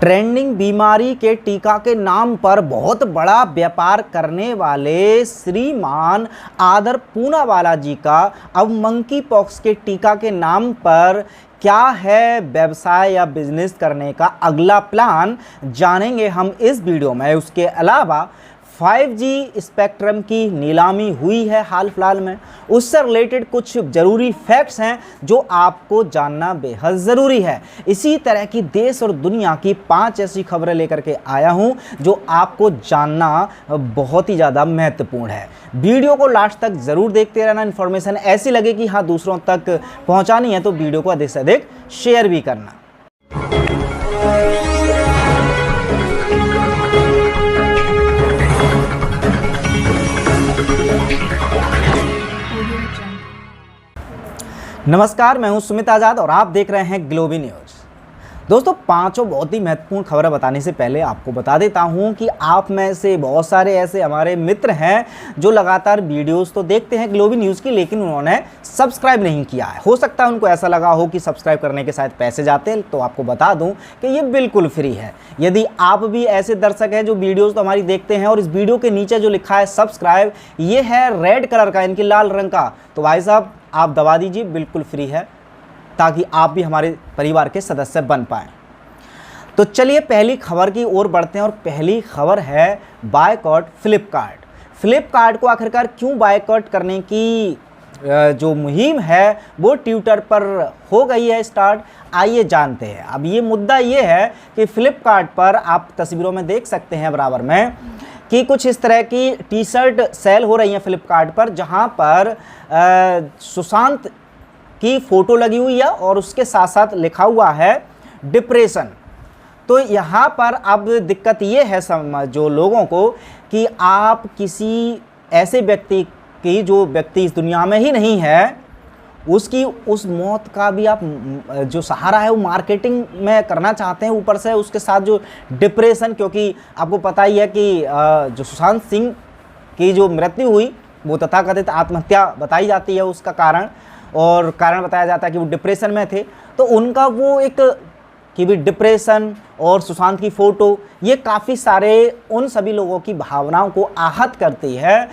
Trending बीमारी के टीका के नाम पर बहुत बड़ा व्यापार करने वाले श्रीमान आदर पूनावाला जी का अब मंकी पॉक्स के टीका के नाम पर क्या है व्यवसाय या बिजनेस करने का अगला प्लान, जानेंगे हम इस वीडियो में। उसके अलावा 5G स्पेक्ट्रम की नीलामी हुई है हाल फिलहाल में, उससे रिलेटेड कुछ ज़रूरी फैक्ट्स हैं जो आपको जानना बेहद ज़रूरी है। इसी तरह की देश और दुनिया की 5 ऐसी खबरें लेकर के आया हूं जो आपको जानना बहुत ही ज़्यादा महत्वपूर्ण है। वीडियो को लास्ट तक ज़रूर देखते रहना। इन्फॉर्मेशन ऐसी लगे कि हाँ दूसरों तक पहुँचानी है तो वीडियो को अधिक से अधिक शेयर भी करना। नमस्कार, मैं हूं सुमित आज़ाद और आप देख रहे हैं ग्लोबी न्यूज़। दोस्तों, पांचों बहुत ही महत्वपूर्ण खबरें बताने से पहले आपको बता देता हूं कि आप में से बहुत सारे ऐसे हमारे मित्र हैं जो लगातार वीडियोस तो देखते हैं ग्लोबी न्यूज़ की, लेकिन उन्होंने सब्सक्राइब नहीं किया है। हो सकता है उनको ऐसा लगा हो कि सब्सक्राइब करने के शायद पैसे जाते हैं, तो आपको बता दूं कि ये बिल्कुल फ्री है। यदि आप भी ऐसे दर्शक हैं जो वीडियोज़ तो हमारी देखते हैं और इस वीडियो के नीचे जो लिखा है सब्सक्राइब, ये है रेड कलर का, इनकी लाल रंग का, तो भाई साहब आप दबा दीजिए, बिल्कुल फ्री है, ताकि आप भी हमारे परिवार के सदस्य बन पाएं। तो चलिए पहली खबर की ओर बढ़ते हैं और पहली खबर है बायकॉट फ्लिपकार्ट। फ्लिपकार्ट को आखिरकार क्यों बायकॉट करने की जो मुहिम है वो ट्विटर पर हो गई है स्टार्ट, आइए जानते हैं। अब ये मुद्दा ये है कि फ्लिपकार्ट पर आप तस्वीरों में देख सकते हैं बराबर में कि कुछ इस तरह की टी शर्ट सेल हो रही हैं फ्लिपकार्ट पर, जहां पर सुशांत की फ़ोटो लगी हुई है और उसके साथ साथ लिखा हुआ है डिप्रेशन। तो यहाँ पर अब दिक्कत ये है जो लोगों को कि आप किसी ऐसे व्यक्ति की जो व्यक्ति इस दुनिया में ही नहीं है, उसकी उस मौत का भी आप जो सहारा है वो मार्केटिंग में करना चाहते हैं, ऊपर से उसके साथ जो डिप्रेशन, क्योंकि आपको पता ही है कि जो सुशांत सिंह की जो मृत्यु हुई वो तथाकथित आत्महत्या बताई जाती है उसका कारण, और कारण बताया जाता है कि वो डिप्रेशन में थे। तो उनका वो एक कि भी डिप्रेशन और सुशांत की फ़ोटो, ये काफ़ी सारे उन सभी लोगों की भावनाओं को आहत करती है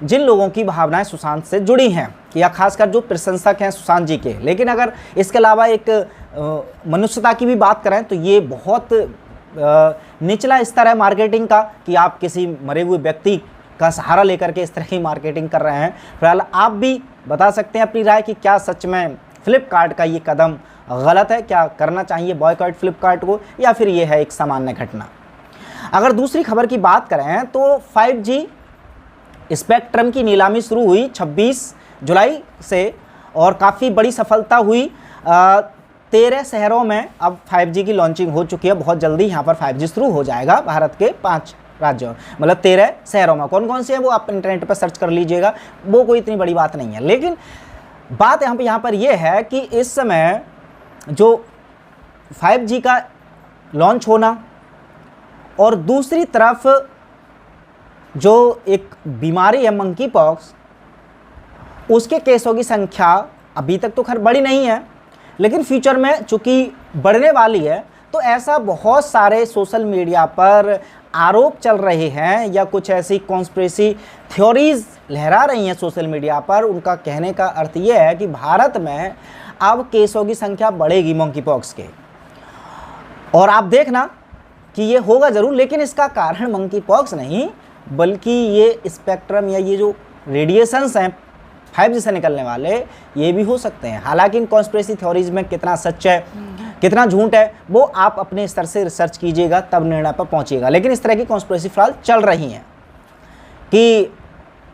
जिन लोगों की भावनाएं सुशांत से जुड़ी हैं, या खासकर जो प्रशंसक हैं सुशांत जी के। लेकिन अगर इसके अलावा एक मनुष्यता की भी बात करें तो ये बहुत निचला स्तर है मार्केटिंग का कि आप किसी मरे हुए व्यक्ति का सहारा लेकर के इस तरह की मार्केटिंग कर रहे हैं। फिलहाल आप भी बता सकते हैं अपनी राय कि क्या सच में फ्लिपकार्ट का ये कदम गलत है, क्या करना चाहिए बॉयकॉट फ्लिपकार्ट को, या फिर ये है एक सामान्य घटना। अगर दूसरी खबर की बात करें तो 5G स्पेक्ट्रम की नीलामी शुरू हुई 26 जुलाई से और काफ़ी बड़ी सफलता हुई। 13 शहरों में अब 5G की लॉन्चिंग हो चुकी है। बहुत जल्दी यहाँ पर 5G शुरू हो जाएगा भारत के 5 राज्यों, मतलब 13 शहरों में। कौन कौन से हैं वो आप इंटरनेट पर सर्च कर लीजिएगा, वो कोई इतनी बड़ी बात नहीं है। लेकिन बात यहाँ पर ये है कि इस समय जो 5G का लॉन्च होना और दूसरी तरफ जो एक बीमारी है मंकी पॉक्स, उसके केसों की संख्या अभी तक तो खैर बड़ी नहीं है, लेकिन फ्यूचर में चूँकि बढ़ने वाली है, तो ऐसा बहुत सारे सोशल मीडिया पर आरोप चल रहे हैं या कुछ ऐसी कॉन्स्पिरेसी थ्योरीज लहरा रही हैं सोशल मीडिया पर। उनका कहने का अर्थ ये है कि भारत में अब केसों की संख्या बढ़ेगी मंकी पॉक्स के, और आप देखना कि ये होगा ज़रूर, लेकिन इसका कारण मंकी पॉक्स नहीं बल्कि ये स्पेक्ट्रम या ये जो रेडिएशंस हैं 5G से निकलने वाले, ये भी हो सकते हैं। हालांकि इन कॉन्स्पिरेसी थ्योरीज में कितना सच है कितना झूठ है वो आप अपने स्तर से रिसर्च कीजिएगा, तब निर्णय पर पहुंचिएगा। लेकिन इस तरह की कॉन्स्पिरेसी फिलहाल चल रही हैं कि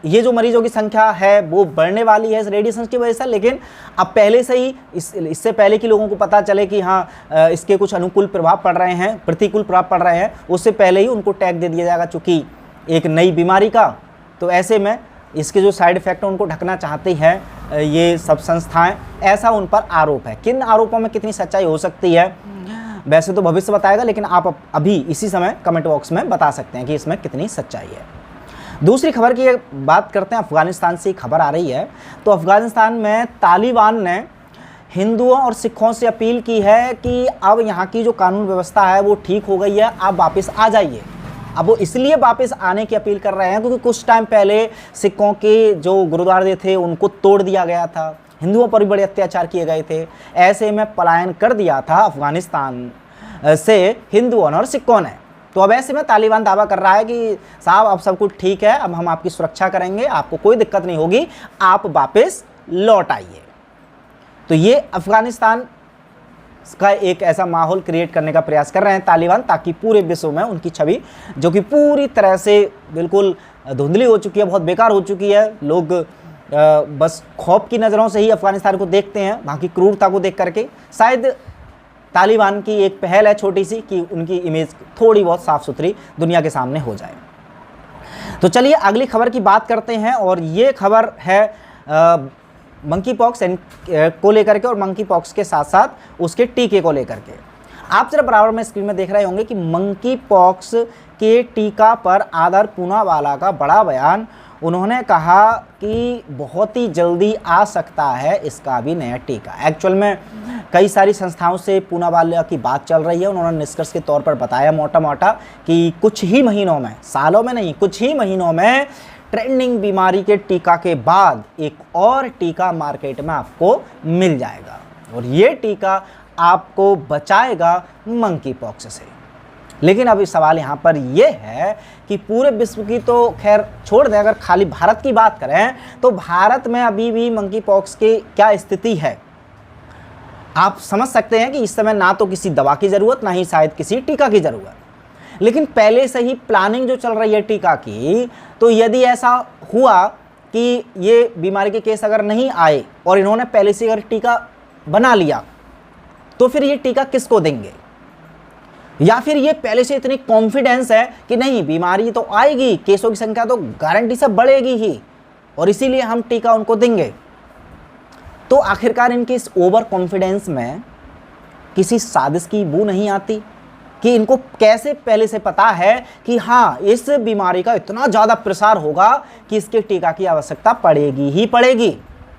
ये जो मरीजों की संख्या है वो बढ़ने वाली है इस रेडिएशन की वजह से। लेकिन अब पहले से ही इससे पहले कि लोगों को पता चले कि हाँ इसके कुछ अनुकूल प्रभाव पड़ रहे हैं, प्रतिकूल प्रभाव पड़ रहे हैं, उससे पहले ही उनको टैग दे दिया जाएगा चूँकि एक नई बीमारी का। तो ऐसे में इसके जो साइड इफ़ेक्ट हैं उनको ढकना चाहती हैं ये सब संस्थाएं, ऐसा उन पर आरोप है। किन आरोपों में कितनी सच्चाई हो सकती है वैसे तो भविष्य बताएगा, लेकिन आप अभी इसी समय कमेंट बॉक्स में बता सकते हैं कि इसमें कितनी सच्चाई है। दूसरी खबर की बात करते हैं, अफ़गानिस्तान से खबर आ रही है। तो अफ़गानिस्तान में तालिबान ने हिंदुओं और सिखों से अपील की है कि अब यहाँ की जो कानून व्यवस्था है वो ठीक हो गई है, आप वापस आ जाइए। अब वो इसलिए वापस आने की अपील कर रहे हैं क्योंकि कुछ टाइम पहले सिखों के जो गुरुद्वारे थे उनको तोड़ दिया गया था, हिंदुओं पर भी बड़े अत्याचार किए गए थे। ऐसे में पलायन कर दिया था अफगानिस्तान से हिंदुओं और सिखों ने। तो अब ऐसे में तालिबान दावा कर रहा है कि साहब अब सब कुछ ठीक है, अब हम आपकी सुरक्षा करेंगे, आपको कोई दिक्कत नहीं होगी, आप वापस लौट आइए। तो ये अफगानिस्तान का एक ऐसा माहौल क्रिएट करने का प्रयास कर रहे हैं तालिबान, ताकि पूरे विश्व में उनकी छवि, जो कि पूरी तरह से बिल्कुल धुंधली हो चुकी है, बहुत बेकार हो चुकी है, लोग बस खौफ की नज़रों से ही अफगानिस्तान को देखते हैं, वहाँ की क्रूरता को देख करके। शायद तालिबान की एक पहल है छोटी सी कि उनकी इमेज थोड़ी बहुत साफ़ सुथरी दुनिया के सामने हो जाए। तो चलिए अगली खबर की बात करते हैं, और ये खबर है मंकी पॉक्स को लेकर के, और मंकी पॉक्स के साथ साथ उसके टीके को लेकर के। आप जरा बराबर में स्क्रीन में देख रहे होंगे कि मंकी पॉक्स के टीका पर आदर पूनावाला का बड़ा बयान। उन्होंने कहा कि बहुत ही जल्दी आ सकता है इसका भी नया टीका। एक्चुअल में कई सारी संस्थाओं से पूनावाला की बात चल रही है। उन्होंने निष्कर्ष के तौर पर बताया मोटा मोटा कि कुछ ही महीनों में, सालों में नहीं, कुछ ही महीनों में ट्रेंडिंग बीमारी के टीका के बाद एक और टीका मार्केट में आपको मिल जाएगा, और ये टीका आपको बचाएगा मंकी पॉक्स से। लेकिन अभी सवाल यहाँ पर यह है कि पूरे विश्व की तो खैर छोड़ दें, अगर खाली भारत की बात करें तो भारत में अभी भी मंकी पॉक्स की क्या स्थिति है। आप समझ सकते हैं कि इस समय ना तो किसी दवा की ज़रूरत, ना ही शायद किसी टीका की ज़रूरत, लेकिन पहले से ही प्लानिंग जो चल रही है टीका की, तो यदि ऐसा हुआ कि ये बीमारी के केस अगर नहीं आए और इन्होंने पहले से अगर टीका बना लिया, तो फिर ये टीका किसको देंगे? या फिर ये पहले से इतनी कॉन्फिडेंस है कि नहीं बीमारी तो आएगी, केसों की संख्या तो गारंटी से बढ़ेगी ही, और इसीलिए हम टीका उनको देंगे। तो आखिरकार इनके इस ओवर कॉन्फिडेंस में किसी साजिश की बू नहीं आती कि इनको कैसे पहले से पता है कि हाँ इस बीमारी का इतना ज़्यादा प्रसार होगा कि इसके टीका की आवश्यकता पड़ेगी ही पड़ेगी।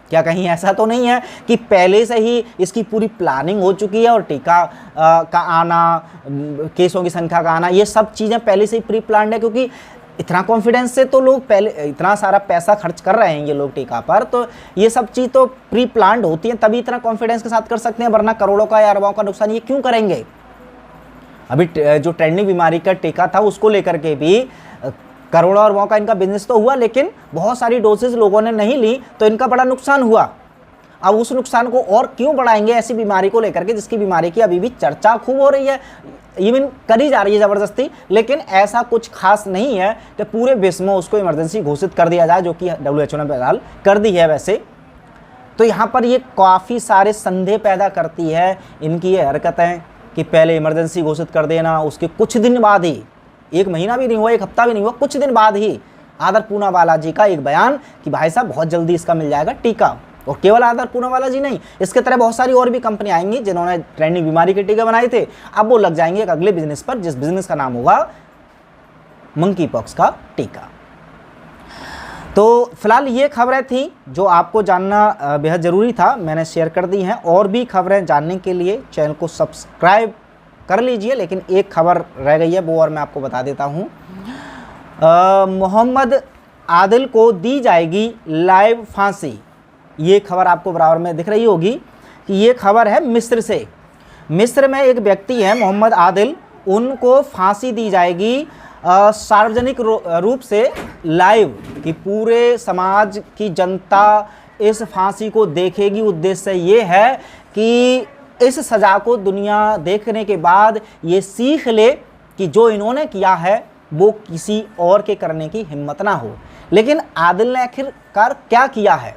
क्या कहीं ऐसा तो नहीं है कि पहले से ही इसकी पूरी प्लानिंग हो चुकी है और टीका का आना, केसों की संख्या का आना, ये सब चीज़ें पहले से ही प्री प्लान्ड है? क्योंकि इतना कॉन्फिडेंस से तो लोग पहले इतना सारा पैसा खर्च कर रहे हैं ये लोग टीका पर, तो ये सब चीज़ तो प्री प्लान्ड होती हैं, तभी इतना कॉन्फिडेंस के साथ कर सकते हैं, वरना करोड़ों का या अरबों का नुकसान ये क्यों करेंगे? अभी जो ट्रेंडिंग बीमारी का टीका था उसको लेकर के भी करोड़ों अरबों का इनका बिजनेस तो हुआ, लेकिन बहुत सारी डोजेज लोगों ने नहीं ली तो इनका बड़ा नुकसान हुआ। अब उस नुकसान को और क्यों बढ़ाएंगे ऐसी बीमारी को लेकर के, जिसकी बीमारी की अभी भी चर्चा खूब हो रही है, इवन करी जा रही है ज़बरदस्ती, लेकिन ऐसा कुछ खास नहीं है कि पूरे विश्व में उसको इमरजेंसी घोषित कर दिया जाए, जो कि WHO ने बहरहाल कर दी है वैसे। तो यहाँ पर ये काफ़ी सारे संदेह पैदा करती है इनकी ये हरकतें कि पहले इमरजेंसी घोषित कर देना, उसके कुछ दिन बाद ही, एक महीना भी नहीं हुआ, एक हफ्ता भी नहीं हुआ, कुछ दिन बाद ही आदर पूनावाला जी का एक बयान कि भाई साहब बहुत जल्दी इसका मिल जाएगा टीका। और केवल आदर पूनावाला जी नहीं, इसके तरह बहुत सारी और भी कंपनी आएंगी जिन्होंने ट्रेंडिंग बीमारी के टीके बनाए थे, अब वो लग जाएंगे एक अगले बिजनेस पर, जिस बिजनेस का नाम होगा मंकी पॉक्स का टीका। तो फिलहाल ये खबरें थी जो आपको जानना बेहद ज़रूरी था, मैंने शेयर कर दी हैं। और भी खबरें जानने के लिए चैनल को सब्सक्राइब कर लीजिए, लेकिन एक खबर रह गई है वो और मैं आपको बता देता हूँ। मोहम्मद आदिल को दी जाएगी लाइव फांसी। ये खबर आपको बराबर में दिख रही होगी कि ये खबर है मिस्र से। मिस्र में एक व्यक्ति है मोहम्मद आदिल, उनको फांसी दी जाएगी सार्वजनिक रूप से लाइव, कि पूरे समाज की जनता इस फांसी को देखेगी। उद्देश्य ये है कि इस सज़ा को दुनिया देखने के बाद ये सीख ले कि जो इन्होंने किया है वो किसी और के करने की हिम्मत ना हो। लेकिन आदिल ने आखिरकार क्या किया है?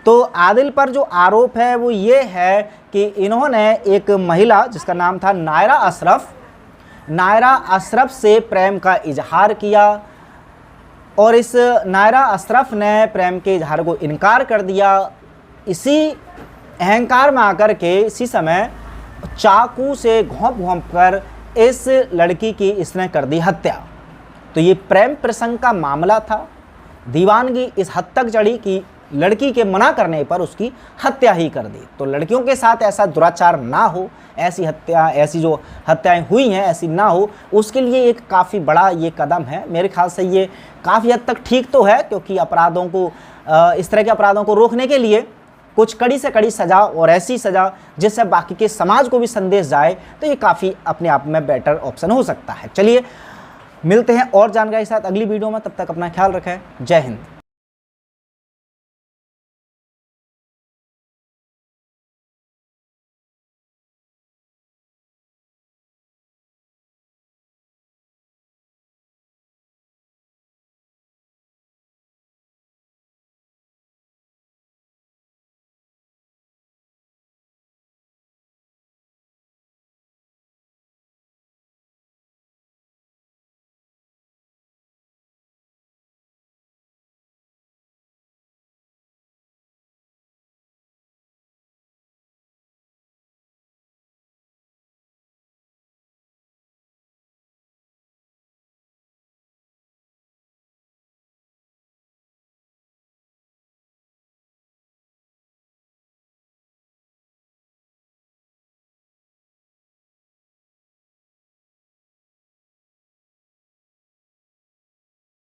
तो आदिल पर जो आरोप है वो ये है कि इन्होंने एक महिला जिसका नाम था नायरा अशरफ से प्रेम का इजहार किया, और इस नायरा अशरफ ने प्रेम के इजहार को इनकार कर दिया। इसी अहंकार में आकर के इसी समय चाकू से घोंप कर इस लड़की की इसने कर दी हत्या। तो ये प्रेम प्रसंग का मामला था। दीवानगी इस हद तक चढ़ी कि लड़की के मना करने पर उसकी हत्या ही कर दी। तो लड़कियों के साथ ऐसा दुराचार ना हो, ऐसी जो हत्याएं हुई हैं ऐसी ना हो, उसके लिए एक काफ़ी बड़ा ये कदम है। मेरे ख्याल से ये काफ़ी हद तक ठीक तो है, क्योंकि अपराधों को इस तरह के अपराधों को रोकने के लिए कुछ कड़ी से कड़ी सज़ा और ऐसी सज़ा जिससे बाकी के समाज को भी संदेश जाए, तो ये काफ़ी अपने आप में बेटर ऑप्शन हो सकता है। चलिए मिलते हैं और जानकारी के साथ अगली वीडियो में, तब तक अपना ख्याल रखें। जय हिंद।